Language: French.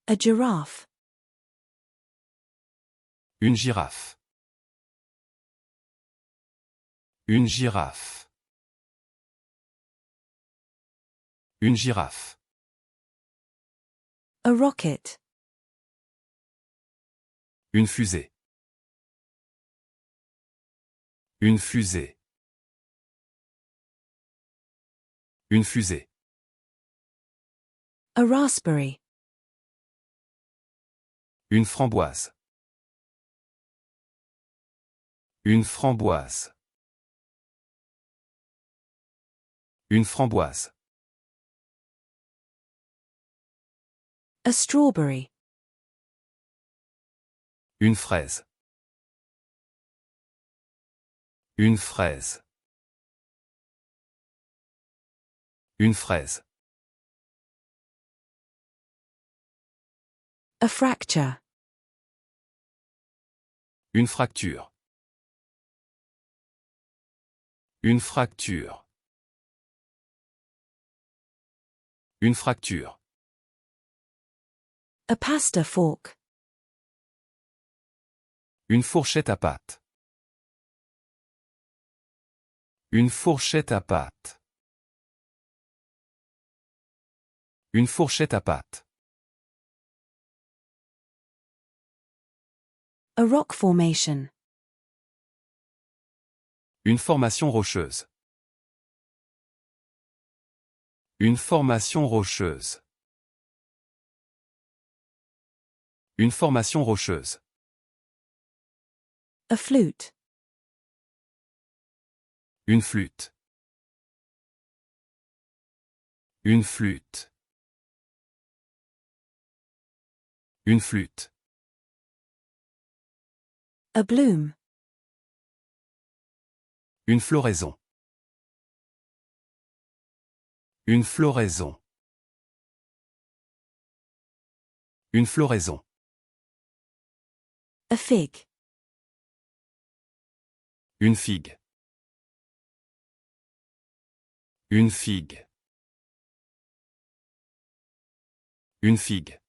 A giraffe. Une girafe. Une girafe. Une girafe. A rocket. Une fusée. Une fusée. Une fusée. A raspberry. Une framboise. Une framboise. Une framboise. A strawberry. Une fraise. Une fraise. Une fraise. A fracture. Une fracture. Une fracture. Une fracture. A pasta fork. Une fourchette à pâte. Une fourchette à pâte. Une fourchette à pâte. A rock formation. Une formation rocheuse. Une formation rocheuse. Une formation rocheuse. A flute. Une flûte. Une flûte. Une flûte. A bloom. Une floraison. Une floraison. Une floraison. A fig. Une figue. Une figue. Une figue.